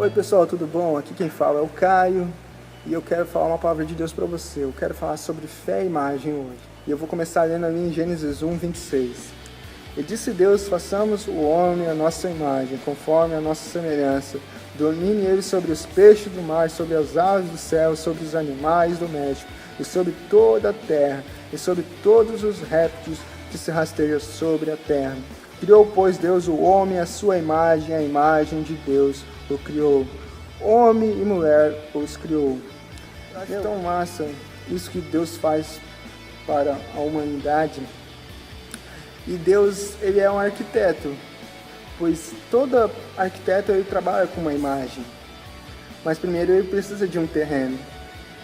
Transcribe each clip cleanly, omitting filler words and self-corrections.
Oi pessoal, tudo bom? Aqui quem fala é o Caio e eu quero falar uma palavra de Deus para você. Eu quero falar sobre fé e imagem hoje. E eu vou começar lendo ali em Gênesis 1, 26. E disse Deus, façamos o homem à nossa imagem, conforme a nossa semelhança. Domine ele sobre os peixes do mar, sobre as aves do céu, sobre os animais domésticos, e sobre toda a terra, e sobre todos os répteis que se rastejam sobre a terra. Criou, pois, Deus o homem à sua imagem, a imagem de Deus o criou. Homem e mulher os criou. Eu acho tão massa isso que Deus faz para a humanidade. E Deus, ele é um arquiteto, pois todo arquiteto ele trabalha com uma imagem. Mas primeiro ele precisa de um terreno.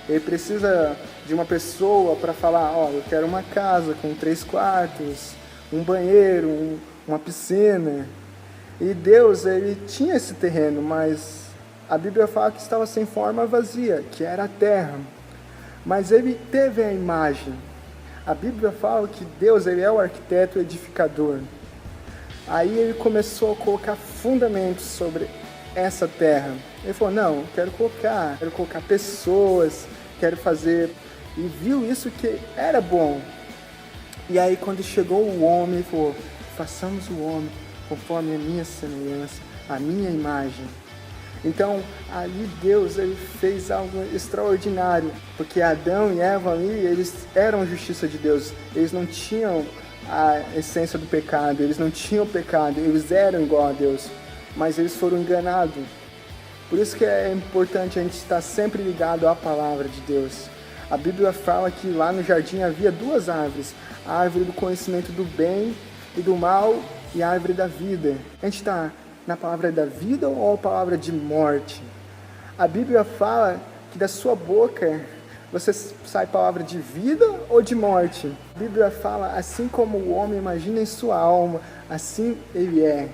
Ele precisa de uma pessoa para falar, eu quero uma casa com 3 quartos, um banheiro, uma piscina. E Deus, ele tinha esse terreno, mas a Bíblia fala que estava sem forma, vazia, que era a terra. Mas ele teve a imagem. A Bíblia fala que Deus, ele é o arquiteto edificador. Aí ele começou a colocar fundamentos sobre essa terra. Ele falou, não, quero colocar pessoas, quero fazer. E viu isso que era bom. E aí quando chegou o homem, ele falou, façamos o homem conforme a minha semelhança, a minha imagem. Então, ali Deus ele fez algo extraordinário, porque Adão e Eva ali, eles eram a justiça de Deus, eles não tinham a essência do pecado, eles não tinham pecado, eles eram igual a Deus, mas eles foram enganados. Por isso que é importante a gente estar sempre ligado à palavra de Deus. A Bíblia fala que lá no jardim havia 2 árvores, a árvore do conhecimento do bem e do mal e a árvore da vida. A gente está na palavra da vida ou a palavra de morte? A Bíblia fala que da sua boca você sai palavra de vida ou de morte? A Bíblia fala, assim como o homem imagina em sua alma, assim ele é.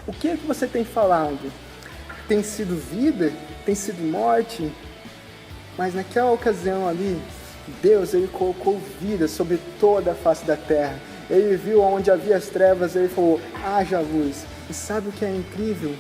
O que é que você tem falado? Tem sido vida? Tem sido morte? Mas naquela ocasião ali, Deus ele colocou vida sobre toda a face da terra. Ele viu onde havia as trevas, ele falou, haja luz. E sabe o que é incrível?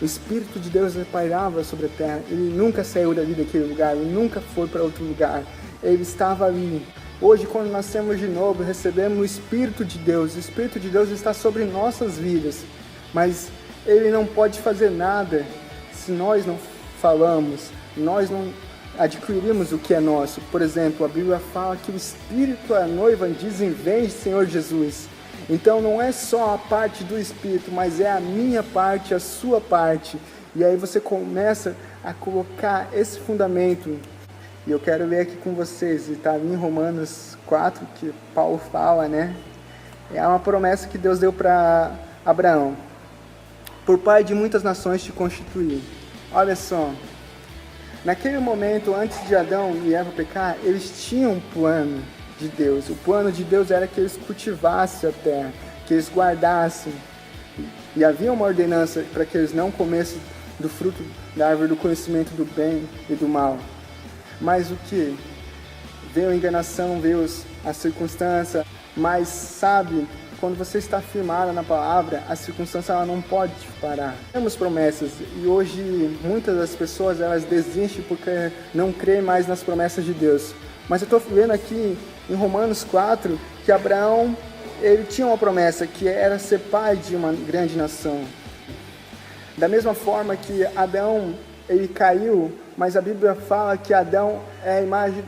O Espírito de Deus pairava sobre a terra. Ele nunca saiu dali daquele lugar, ele nunca foi para outro lugar. Ele estava ali. Hoje, quando nascemos de novo, recebemos o Espírito de Deus. O Espírito de Deus está sobre nossas vidas. Mas ele não pode fazer nada se nós não falamos, nós não adquirimos o que é nosso. Por exemplo, a Bíblia fala que o Espírito é a noiva, dizem, vem, Senhor Jesus. Então não é só a parte do Espírito, mas é a minha parte, a sua parte. E aí você começa a colocar esse fundamento. E eu quero ler aqui com vocês, está ali em Romanos 4, que Paulo fala, né? É uma promessa que Deus deu para Abraão. Por pai de muitas nações te constituí. Olha só. Naquele momento, antes de Adão e Eva pecar, eles tinham um plano de Deus. O plano de Deus era que eles cultivassem a terra, que eles guardassem. E havia uma ordenança para que eles não comessem do fruto da árvore do conhecimento do bem e do mal. Mas o que? Veio a enganação, veio a circunstância, mas sabe, quando você está firmado na palavra, a circunstância ela não pode te parar. Temos promessas e hoje muitas das pessoas elas desistem porque não creem mais nas promessas de Deus. Mas eu estou vendo aqui em Romanos 4 que Abraão ele tinha uma promessa que era ser pai de uma grande nação. Da mesma forma que Adão ele caiu, mas a Bíblia fala que Adão é a imagem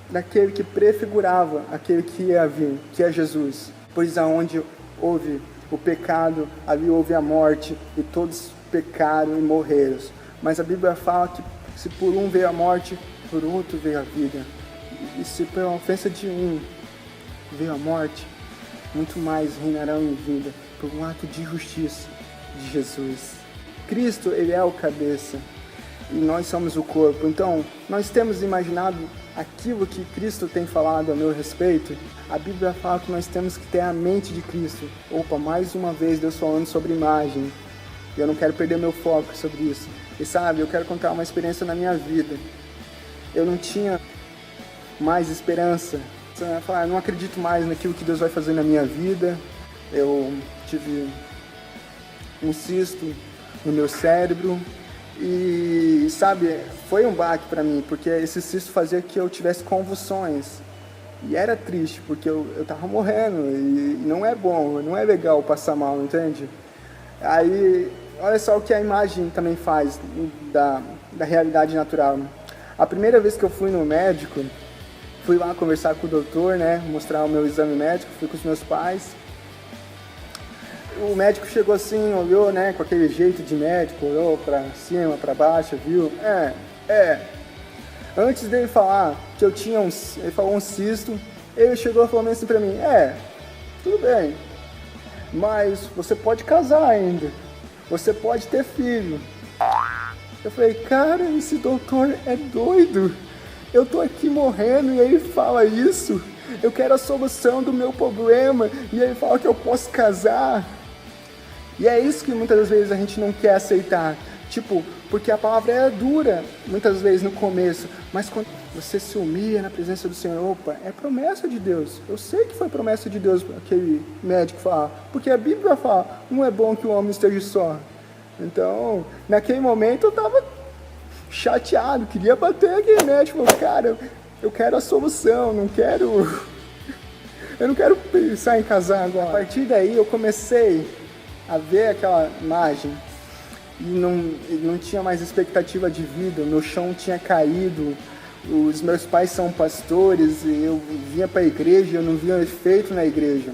daquele que prefigurava aquele que ia vir, que é Jesus. Pois aonde houve o pecado, ali houve a morte, e todos pecaram e morreram. Mas a Bíblia fala que se por um veio a morte, por outro veio a vida. E se pela ofensa de um veio a morte, muito mais reinarão em vida, por um ato de justiça de Jesus. Cristo, ele é o cabeça, e nós somos o corpo. Então, nós temos imaginado aquilo que Cristo tem falado a meu respeito. A Bíblia fala que nós temos que ter a mente de Cristo. Opa, mais uma vez Deus falando sobre imagem. E eu não quero perder meu foco sobre isso. E sabe, eu quero contar uma experiência na minha vida. Eu não tinha mais esperança. Eu não acredito mais naquilo que Deus vai fazer na minha vida. Eu tive um cisto no meu cérebro E, sabe, foi um baque para mim, porque esse cisto fazia que eu tivesse convulsões. E era triste, porque eu tava morrendo, e não é bom, não é legal passar mal, entende? Aí, olha só o que a imagem também faz da realidade natural. A primeira vez que eu fui no médico, fui lá conversar com o doutor, né, mostrar o meu exame médico, fui com os meus pais. O médico chegou assim, olhou, né, com aquele jeito de médico, olhou pra cima, pra baixo, viu? Antes dele falar que eu tinha ele falou um cisto, ele chegou e falou assim pra mim, tudo bem, mas você pode casar ainda, você pode ter filho. Eu falei, cara, esse doutor é doido, eu tô aqui morrendo e ele fala isso, eu quero a solução do meu problema e ele fala que eu posso casar. E é isso que muitas vezes a gente não quer aceitar, porque a palavra é dura, muitas vezes no começo, mas quando você se humilha na presença do Senhor, opa, é promessa de Deus, eu sei que foi promessa de Deus, aquele médico falar, porque a Bíblia fala, não é bom que o homem esteja só. Então, naquele momento eu estava chateado, queria bater aquele médico, cara, eu quero a solução, eu não quero pensar em casar agora. A partir daí eu comecei a ver aquela imagem e não tinha mais expectativa de vida, meu chão tinha caído, os meus pais são pastores e eu vinha para a igreja e eu não via efeito na igreja.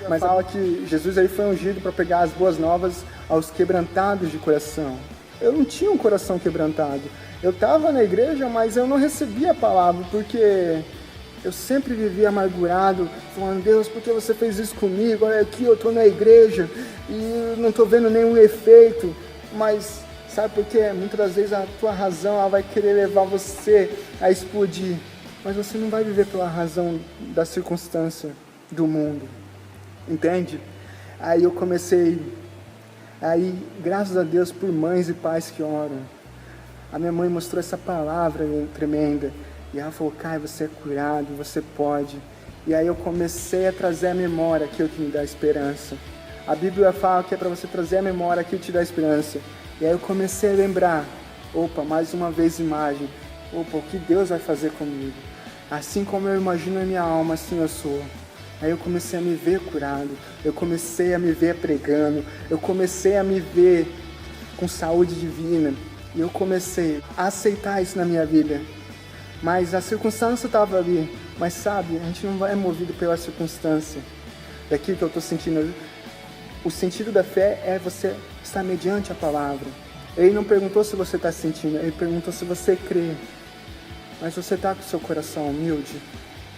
Mas fala que Jesus aí foi ungido para pegar as boas novas aos quebrantados de coração. Eu não tinha um coração quebrantado, eu estava na igreja, mas eu não recebia a palavra, porque eu sempre vivia amargurado, falando, Deus, por que você fez isso comigo? Olha aqui, eu estou na igreja e não estou vendo nenhum efeito. Mas sabe por quê? Muitas das vezes a tua razão ela vai querer levar você a explodir. Mas você não vai viver pela razão da circunstância do mundo. Entende? Aí eu comecei, graças a Deus por mães e pais que oram. A minha mãe mostrou essa palavra tremenda. E ela falou, Caio, você é curado, você pode. E aí eu comecei a trazer à memória aquilo que me dá esperança. A Bíblia fala que é para você trazer à memória aquilo que te dá esperança. E aí eu comecei a lembrar, mais uma vez imagem, o que Deus vai fazer comigo. Assim como eu imagino a minha alma, assim eu sou. Aí eu comecei a me ver curado, eu comecei a me ver pregando, eu comecei a me ver com saúde divina. E eu comecei a aceitar isso na minha vida. Mas a circunstância estava ali. Mas sabe, a gente não é movido pela circunstância. Daquilo que eu estou sentindo. O sentido da fé é você estar mediante a palavra. Ele não perguntou se você está sentindo, ele perguntou se você crê. Mas você está com o seu coração humilde?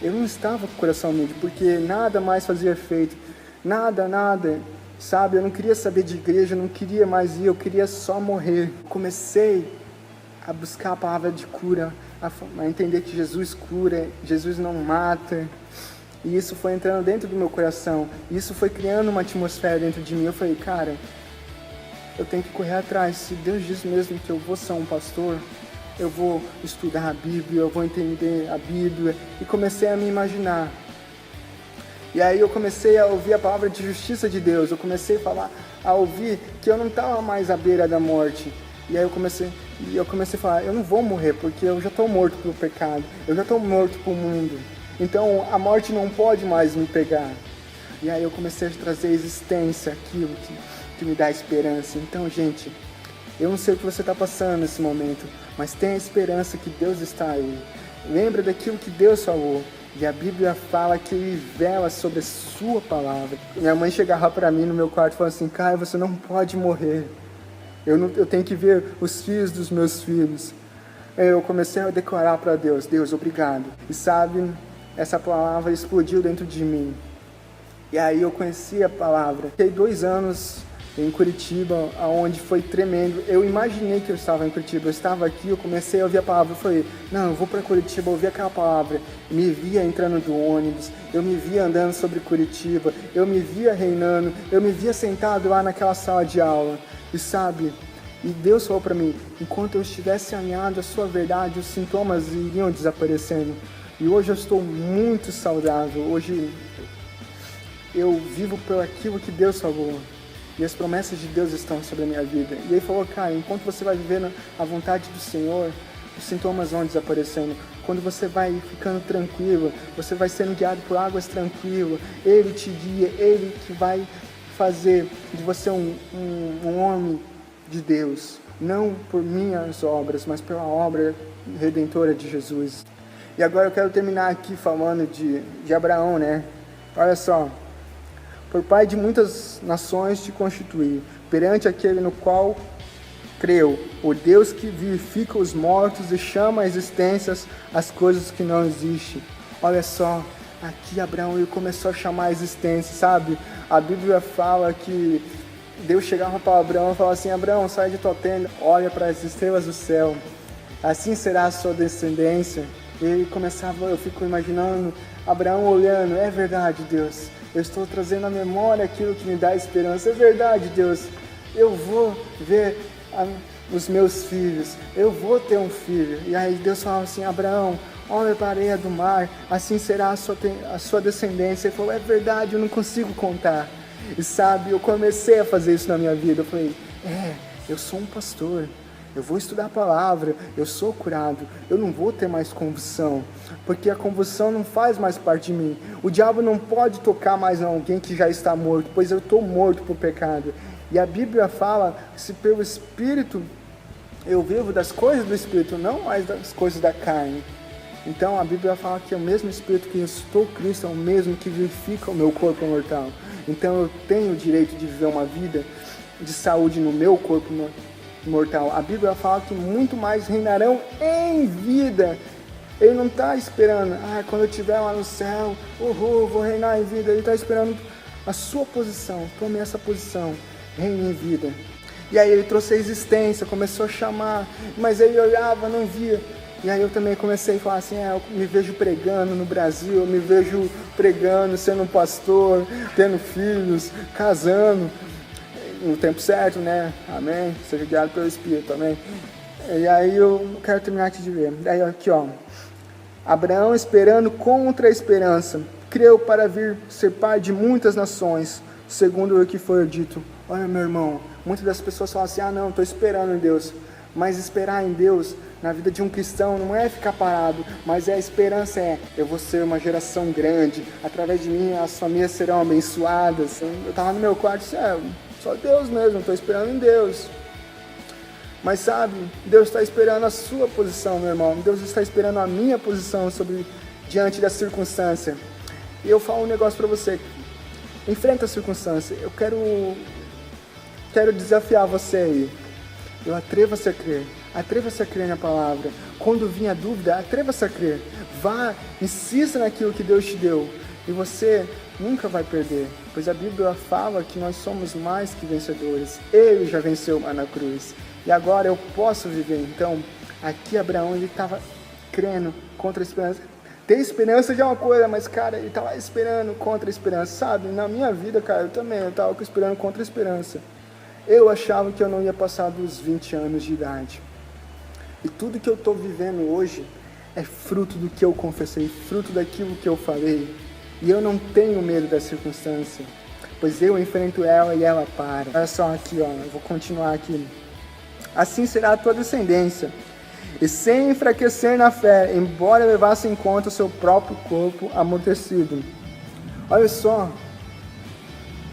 Eu não estava com o coração humilde, porque nada mais fazia efeito. Nada. Sabe, eu não queria saber de igreja, eu não queria mais ir, eu queria só morrer. Comecei a buscar a palavra de cura, a entender que Jesus cura, Jesus não mata. E isso foi entrando dentro do meu coração. Isso foi criando uma atmosfera dentro de mim. Eu falei, cara, eu tenho que correr atrás. Se Deus diz mesmo que eu vou ser um pastor, eu vou estudar a Bíblia, eu vou entender a Bíblia. E comecei a me imaginar. E aí eu comecei a ouvir a palavra de justiça de Deus. Eu comecei a ouvir que eu não estava mais à beira da morte. E aí eu comecei a falar, eu não vou morrer, porque eu já estou morto pelo pecado. Eu já estou morto para o mundo. Então a morte não pode mais me pegar. E aí eu comecei a trazer à existência aquilo que me dá esperança. Então, gente, eu não sei o que você está passando nesse momento, mas tenha esperança que Deus está aí. Lembra daquilo que Deus falou. E a Bíblia fala que Ele vela sobre a sua palavra. Minha mãe chegava para mim no meu quarto e falava assim, Caio, você não pode morrer. Eu tenho que ver os filhos dos meus filhos. Eu comecei a declarar para Deus, Deus, obrigado. E sabe, essa palavra explodiu dentro de mim. E aí eu conheci a palavra. Fiquei 2 anos em Curitiba, onde foi tremendo. Eu imaginei que eu estava em Curitiba, eu estava aqui, eu comecei a ouvir a palavra, eu falei, não, eu vou para Curitiba, ouvir aquela palavra. Me via entrando do ônibus, eu me via andando sobre Curitiba, eu me via reinando, eu me via sentado lá naquela sala de aula. E sabe, e Deus falou para mim, enquanto eu estivesse alinhado à sua verdade, os sintomas iriam desaparecendo. E hoje eu estou muito saudável, hoje eu vivo por aquilo que Deus falou. E as promessas de Deus estão sobre a minha vida. E ele falou, cara, enquanto você vai vivendo a vontade do Senhor, os sintomas vão desaparecendo. Quando você vai ficando tranquilo, você vai sendo guiado por águas tranquilas, Ele te guia, Ele que vai fazer de você um homem de Deus. Não por minhas obras, mas pela obra redentora de Jesus. E agora eu quero terminar aqui falando de Abraão, né? Olha só. Por pai de muitas nações te constituí, perante aquele no qual creu, o Deus que vivifica os mortos e chama à existência as coisas que não existem. Olha só, aqui Abraão ele começou a chamar a existência, sabe? A Bíblia fala que Deus chegava para Abraão e falava assim, Abraão, sai de tua tenda, olha para as estrelas do céu, assim será a sua descendência. E ele começava, eu fico imaginando, Abraão olhando, é verdade, Deus, eu estou trazendo à memória aquilo que me dá esperança, é verdade, Deus, eu vou ver os meus filhos, eu vou ter um filho. E aí Deus falava assim, Abraão, olha para a areia do mar, assim será a sua descendência. Ele falou, é verdade, eu não consigo contar. E sabe, eu comecei a fazer isso na minha vida, eu falei, eu sou um pastor, eu vou estudar a palavra, eu sou curado, eu não vou ter mais convulsão, porque a convulsão não faz mais parte de mim. O diabo não pode tocar mais em alguém que já está morto, pois eu estou morto por pecado. E a Bíblia fala que se pelo Espírito eu vivo das coisas do Espírito, não mais das coisas da carne. Então a Bíblia fala que é o mesmo Espírito que ressuscitou Cristo, é o mesmo que vivifica o meu corpo mortal. Então eu tenho o direito de viver uma vida de saúde no meu corpo mortal. A Bíblia fala que muito mais reinarão em vida. Ele não está esperando, quando eu estiver lá no céu, vou reinar em vida. Ele está esperando a sua posição, tome essa posição. Reino em vida. E aí ele trouxe a existência, começou a chamar, mas ele olhava, não via. E aí eu também comecei a falar assim, eu me vejo pregando no Brasil, eu me vejo pregando, sendo um pastor, tendo filhos, casando, no tempo certo, né? Amém? Seja guiado pelo Espírito, amém? E aí eu quero terminar aqui de ver. Aí aqui, ó. Abraão esperando contra a esperança, creu para vir ser pai de muitas nações, segundo o que foi dito. Olha, meu irmão, muitas das pessoas falam assim, não, estou esperando em Deus. Mas esperar em Deus, na vida de um cristão, não é ficar parado, mas a esperança eu vou ser uma geração grande, através de mim as famílias serão abençoadas. Eu estava no meu quarto, só Deus mesmo, estou esperando em Deus. Mas sabe, Deus está esperando a sua posição, meu irmão. Deus está esperando a minha posição diante da circunstância. E eu falo um negócio para você. Enfrenta a circunstância. Eu quero desafiar você aí. Atreva-se a crer. Atreva-se a crer na palavra. Quando vir a dúvida, atreva-se a crer. Vá, insista naquilo que Deus te deu. E você nunca vai perder. Pois a Bíblia fala que nós somos mais que vencedores. Ele já venceu lá na cruz. E agora eu posso viver. Então, aqui Abraão, ele estava crendo contra a esperança. Ter esperança já é uma coisa, mas, cara, ele estava esperando contra a esperança, sabe? Na minha vida, cara, eu estava esperando contra a esperança. Eu achava que eu não ia passar dos 20 anos de idade. E tudo que eu estou vivendo hoje é fruto do que eu confessei, fruto daquilo que eu falei. E eu não tenho medo da circunstância, pois eu enfrento ela e ela para. Olha só aqui, ó, eu vou continuar aqui. Assim será a tua descendência, e sem enfraquecer na fé, embora levasse em conta o seu próprio corpo amortecido. Olha só,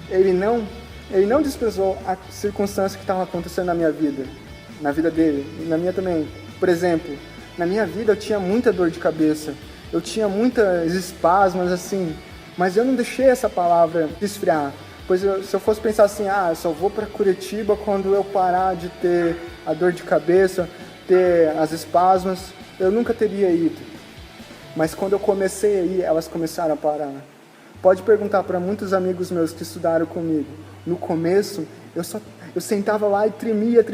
ele não desprezou a circunstância que estava acontecendo na minha vida, na vida dele, e na minha também. Por exemplo, na minha vida eu tinha muita dor de cabeça, eu tinha muitas espasmos assim, mas eu não deixei essa palavra esfriar. Pois se eu fosse pensar assim, eu só vou para Curitiba quando eu parar de ter a dor de cabeça, ter as espasmas, eu nunca teria ido. Mas quando eu comecei a ir, elas começaram a parar. Pode perguntar para muitos amigos meus que estudaram comigo. No começo, eu sentava lá e tremia,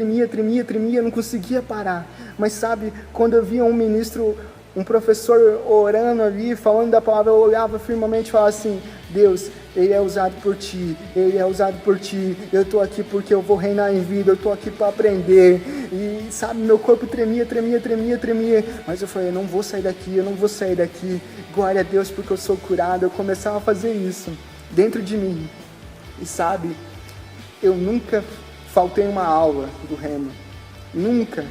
não conseguia parar. Mas sabe, quando eu via um professor orando ali, falando da palavra, eu olhava firmemente e falava assim, Deus, Ele é usado por Ti, eu estou aqui porque eu vou reinar em vida, eu estou aqui para aprender. E sabe, meu corpo tremia, mas eu falei, eu não vou sair daqui, glória a Deus porque eu sou curado. Eu começava a fazer isso dentro de mim. E sabe, eu nunca faltei uma aula do rema. Nunca.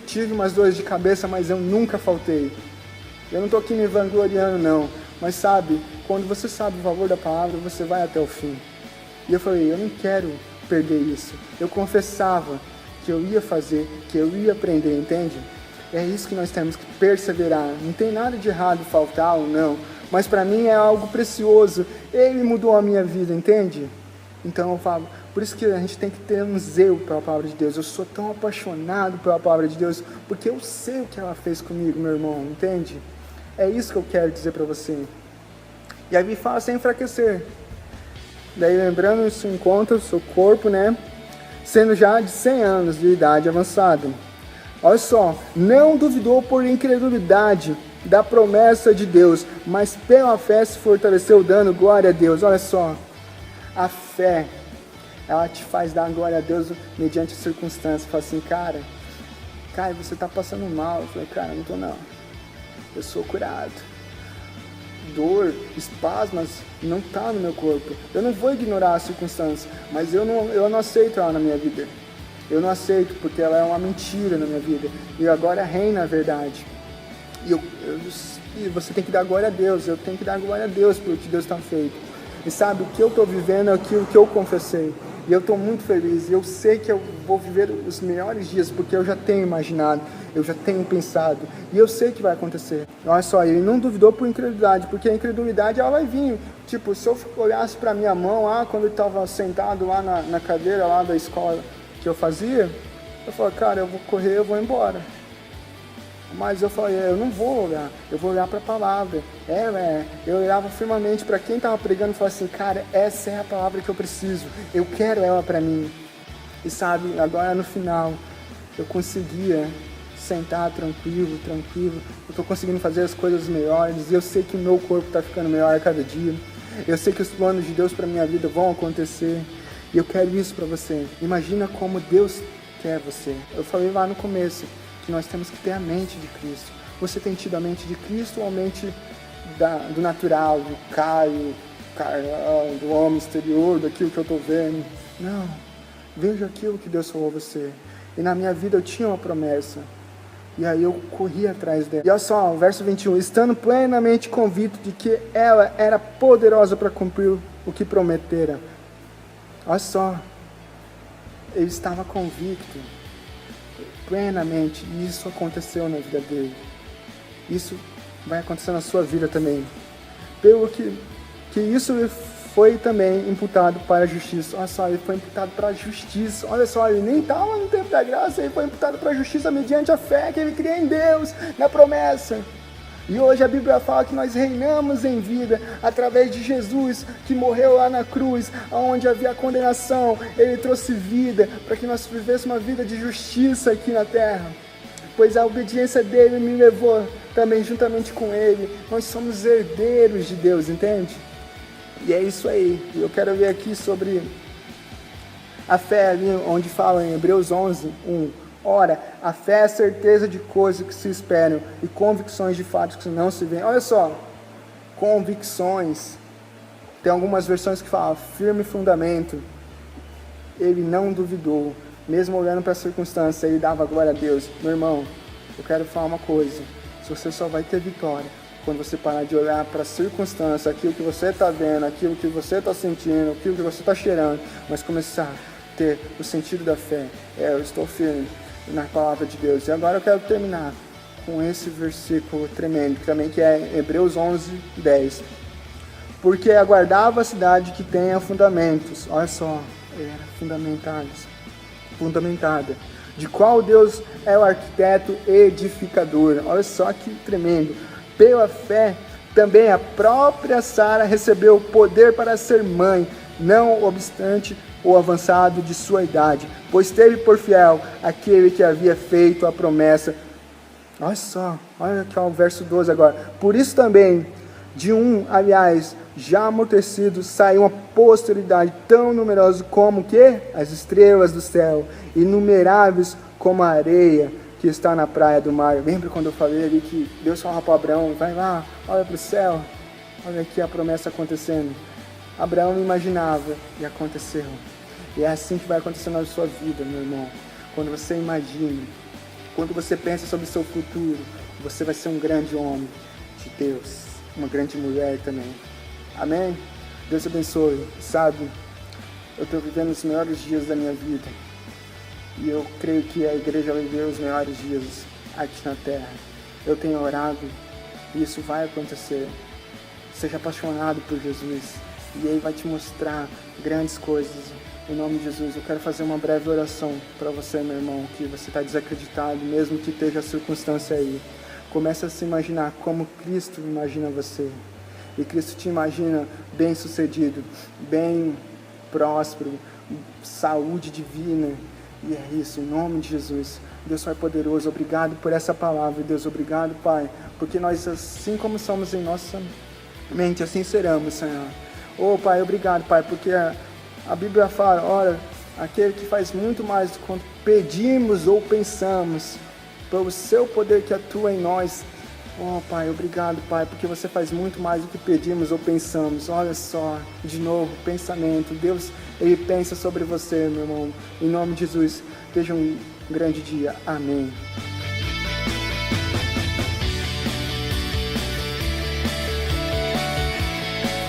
Tive umas dores de cabeça, mas eu nunca faltei. Eu não estou aqui me vangloriando, não. Mas sabe, quando você sabe o valor da palavra, você vai até o fim. E eu falei, eu não quero perder isso. Eu confessava que eu ia fazer, que eu ia aprender, entende? É isso que nós temos que perseverar. Não tem nada de errado faltar ou não. Mas para mim é algo precioso. Ele mudou a minha vida, entende? Então eu falo, por isso que a gente tem que ter um zelo pela palavra de Deus. Eu sou tão apaixonado pela palavra de Deus, porque eu sei o que ela fez comigo, meu irmão, entende? É isso que eu quero dizer para você. E aí me fala sem enfraquecer. Daí lembrando, isso encontra o seu corpo, né? Sendo já de 100 anos de idade avançada. Olha só, não duvidou por incredulidade da promessa de Deus, mas pela fé se fortaleceu dando glória a Deus. Olha só, a fé, ela te faz dar glória a Deus mediante as circunstâncias. Fala assim, cara, você tá passando mal. Eu falei, cara, não tô não. Eu sou curado. Dor, espasmas, não tá no meu corpo. Eu não vou ignorar as circunstâncias, mas eu não aceito ela na minha vida. Eu não aceito, porque ela é uma mentira na minha vida. E agora reina a verdade. E você tem que dar glória a Deus. Eu tenho que dar glória a Deus pelo que Deus está feito. E sabe, o que eu estou vivendo é aquilo que eu confessei. E eu estou muito feliz. E eu sei que eu vou viver os melhores dias, porque eu já tenho imaginado, eu já tenho pensado. E eu sei que vai acontecer. Olha só, ele não duvidou por incredulidade, porque a incredulidade ela vai vir. Tipo, se eu olhasse para minha mão lá, quando eu estava sentado lá na cadeira lá da escola que eu fazia, eu falei, cara, eu vou correr, eu vou embora. Mas eu falei, eu não vou olhar, eu vou olhar para a palavra. Eu olhava firmemente para quem estava pregando e falava assim, cara, essa é a palavra que eu preciso, eu quero ela para mim. E sabe, agora no final, eu conseguia sentar tranquilo, eu estou conseguindo fazer as coisas melhores, e eu sei que o meu corpo está ficando melhor a cada dia. Eu sei que os planos de Deus para minha vida vão acontecer, e eu quero isso para você. Imagina como Deus quer você. Eu falei lá no começo, que nós temos que ter a mente de Cristo. Você tem tido a mente de Cristo ou a mente do natural, do Caio, do homem exterior, daquilo que eu estou vendo? Não. Veja aquilo que Deus falou a você. E na minha vida eu tinha uma promessa. E aí eu corri atrás dela. E olha só, o verso 21. Estando plenamente convicto de que ela era poderosa para cumprir o que prometera. Olha só. Ele estava convicto. Plenamente, e isso aconteceu na vida dele. Isso vai acontecer na sua vida também. Pelo que isso foi também imputado para a justiça. Olha só, ele foi imputado para a justiça. Olha só, ele nem estava no tempo da graça, ele foi imputado para a justiça mediante a fé que ele cria em Deus, na promessa. E hoje a Bíblia fala que nós reinamos em vida através de Jesus, que morreu lá na cruz, onde havia condenação. Ele trouxe vida para que nós vivêssemos uma vida de justiça aqui na terra. Pois a obediência dele me levou também juntamente com ele. Nós somos herdeiros de Deus, entende? E é isso aí. Eu quero ver aqui sobre a fé ali, onde fala em Hebreus 11, 1. Ora, a fé é a certeza de coisas que se esperam e convicções de fatos que não se veem. Olha só, convicções. Tem algumas versões que falam firme fundamento. Ele não duvidou, mesmo olhando para a circunstância, ele dava glória a Deus. Meu irmão, eu quero falar uma coisa. Se você só vai ter vitória quando você parar de olhar para a circunstância, aquilo que você está vendo, aquilo que você está sentindo, aquilo que você está cheirando, mas começar a ter o sentido da fé. Eu estou firme na palavra de Deus. E agora eu quero terminar com esse versículo tremendo, que é Hebreus 11, 10. Porque aguardava a cidade que tenha fundamentos. Olha só, era fundamentada. De qual Deus é o arquiteto edificador. Olha só que tremendo. Pela fé, também a própria Sara recebeu o poder para ser mãe, não obstante o avançado de sua idade, pois teve por fiel aquele que havia feito a promessa. Olha só, olha aqui o verso 12 agora. Por isso também, de aliás, já amortecido, saiu uma posteridade tão numerosa como as estrelas do céu, inumeráveis como a areia que está na praia do mar. Lembra quando eu falei ali que Deus falava para Abraão, vai lá, olha para o céu, olha aqui a promessa acontecendo. Abraão não imaginava e aconteceu. E é assim que vai acontecer na sua vida, meu irmão. Quando você imagina, quando você pensa sobre o seu futuro, você vai ser um grande homem de Deus, uma grande mulher também. Amém? Deus abençoe. Sabe, eu estou vivendo os melhores dias da minha vida. E eu creio que a igreja vai viver os melhores dias aqui na terra. Eu tenho orado e isso vai acontecer. Seja apaixonado por Jesus e Ele vai te mostrar grandes coisas. Em nome de Jesus, eu quero fazer uma breve oração para você, meu irmão, que você está desacreditado, mesmo que esteja a circunstância aí. Comece a se imaginar como Cristo imagina você. E Cristo te imagina bem-sucedido, bem próspero, saúde divina. E é isso, em nome de Jesus. Deus Pai poderoso, obrigado por essa palavra, Deus, obrigado, Pai, porque nós, assim como somos em nossa mente, assim seremos, Senhor. Oh, Pai, obrigado, Pai, porque a Bíblia fala, ora, aquele que faz muito mais do que quanto pedimos ou pensamos, pelo seu poder que atua em nós. Oh, Pai, obrigado, Pai, porque você faz muito mais do que pedimos ou pensamos. Olha só, de novo, pensamento. Deus, Ele pensa sobre você, meu irmão. Em nome de Jesus, seja um grande dia. Amém.